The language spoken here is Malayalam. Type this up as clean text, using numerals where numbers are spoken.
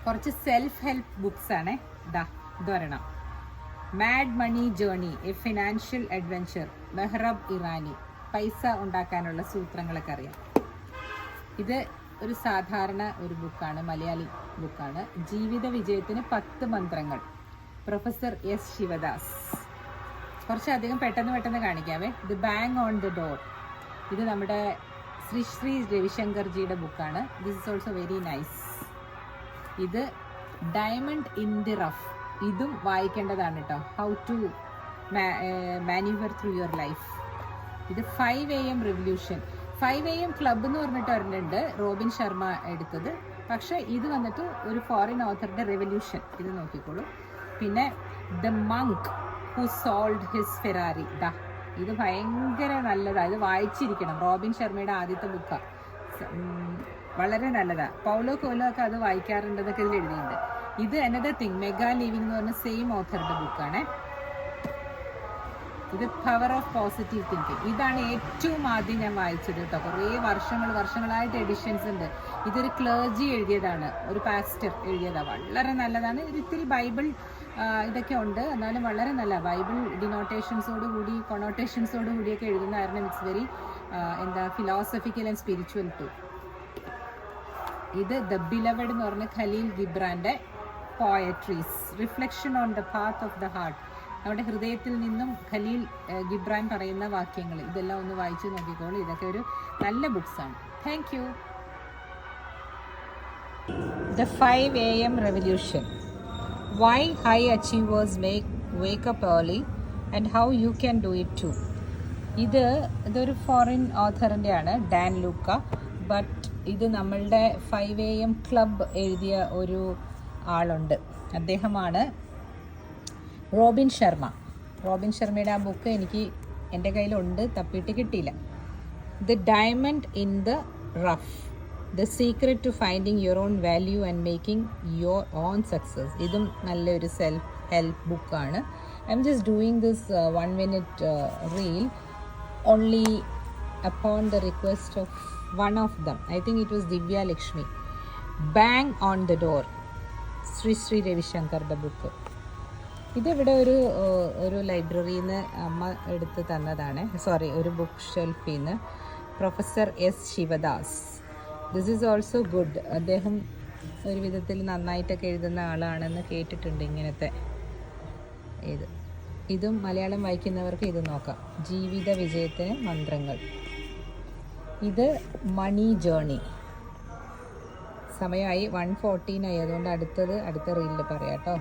കുറച്ച് സെൽഫ് ഹെൽപ്പ് ബുക്സ് ആണ്. ഇതൊരെണ്ണം, mad money journey a financial adventure, Mehrab Irani. പൈസ ഉണ്ടാക്കാനുള്ള സൂത്രങ്ങളൊക്കെ അറിയാം. ഇത് ഒരു സാധാരണ ഒരു ബുക്കാണ്, മലയാളി ബുക്കാണ്. ജീവിത വിജയത്തിന് 10 മന്ത്രങ്ങൾ, പ്രൊഫസർ എസ് ശിവദാസ്. കുറച്ചധികം പെട്ടെന്ന് കാണിക്കാവേ. The bang on the door, ഇത് നമ്മുടെ ശ്രീ രവിശങ്കർജിയുടെ ബുക്കാണ്. This is also very nice. ഇത് ഡയമണ്ട് ഇൻ ദി റഫ്, ഇതും വായിക്കേണ്ടതാണ് കേട്ടോ. How to manoeuvre through your life. ഇത് 5 AM റെവല്യൂഷൻ, 5 AM ക്ലബ് എന്ന് പറഞ്ഞിട്ട് ഒരെണ്ണുണ്ട്, റോബിൻ ശർമ്മ എടുത്തത്. പക്ഷെ ഇത് വന്നിട്ട് ഒരു ഫോറിൻ ഓഥറുടെ റെവല്യൂഷൻ. ഇത് നോക്കിക്കോളൂ. പിന്നെ the Munk who sold his Ferrari, ഇത് ഭയങ്കര നല്ലതാണ്. ഇത് വായിച്ചിരിക്കണം. റോബിൻ ശർമ്മയുടെ ആദ്യത്തെ ബുക്കാണ്, വളരെ നല്ലതാണ്. പൗലോ കോലോ ഒക്കെ അത് വായിക്കാറുണ്ടെന്നൊക്കെ ഇതിൽ എഴുതിയിട്ടുണ്ട്. ഇത് അനദർ തിങ്, മെഗാ ലിവിംഗ് എന്ന് പറഞ്ഞ സെയിം ഓഥറുടെ ബുക്കാണ്. ഇത് പവർ ഓഫ് പോസിറ്റീവ് തിങ്കിങ്, ഇതാണ് ഏറ്റവും ആദ്യം ഞാൻ വായിച്ചത് കേട്ടോ. കുറേ വർഷങ്ങളായിട്ട് എഡിഷൻസ് ഉണ്ട്. ഇതൊരു ക്ലർജി എഴുതിയതാണ്, ഒരു പാസ്റ്റർ എഴുതിയതാണ്. വളരെ നല്ലതാണ്. ഇത്തിരി ബൈബിൾ ഇതൊക്കെ ഉണ്ട്, എന്നാലും വളരെ നല്ല ബൈബിൾ ഡിനോട്ടേഷൻസോട് കൂടി കൊണോട്ടേഷൻസോട് കൂടിയൊക്കെ എഴുതുന്ന കാരണം it's very philosophical and spiritual too. ഇത് ദ ബിലവഡ് എന്ന് പറഞ്ഞ ഖലീൽ ഗിബ്രാന്റെ poetries, reflection on the path of the heart. നമ്മുടെ ഹൃദയത്തിൽ നിന്നും ഖലീൽ ഗിബ്രാൻ പറയുന്ന വാക്യങ്ങൾ, ഇതെല്ലാം ഒന്ന് വായിച്ചു നോക്കിക്കോളൂ. ഇതൊക്കെ ഒരു നല്ല ബുക്സാണ്. Thank you. The 5 AM revolution, why high achievers wake up early and how you can do it too. ഇതൊരു ഫോറിൻ ഓഥറിൻ്റെ ആണ്, ഡാൻ ലൂക്ക. ബട്ട് ഇത് നമ്മളുടെ 5 AM ക്ലബ് എഴുതിയ ഒരു ആളുണ്ട്, അദ്ദേഹമാണ് റോബിൻ ശർമ്മ. റോബിൻ ശർമ്മയുടെ ആ ബുക്ക് എൻ്റെ കയ്യിലുണ്ട്, തപ്പിയിട്ട് കിട്ടിയില്ല. The diamond in the rough, the secret to finding your own value and making your own success. ഇതും നല്ലൊരു സെൽഫ് ഹെൽപ്പ് ബുക്കാണ്. I am just doing this 1 minute reel only upon the request of one of them. I think it was Divya Lakshmi. Bang on the door, Sri രവിശങ്കറുടെ ബുക്ക്. ഇതിവിടെ ഒരു ലൈബ്രറിയിൽ നിന്ന് അമ്മ എടുത്ത് തന്നതാണ്, ഒരു ബുക്ക് ഷെൽഫിൽ നിന്ന്. Professor S Sivadas. This is also good. അദ്ദേഹം ഒരു വിധത്തിൽ നന്നായിട്ടൊക്കെ എഴുതുന്ന ആളാണെന്ന് കേട്ടിട്ടുണ്ട്. ഇങ്ങനത്തെ ഇതും മലയാളം വായിക്കുന്നവർക്ക് ഇത് നോക്കാം. ജീവിത വിജയത്തിന് മന്ത്രങ്ങൾ. ഇത് മണി ജേർണി. സമയമായി 1:14 ആയി, അതുകൊണ്ട് അടുത്ത റീലിൽ പറയാം കേട്ടോ.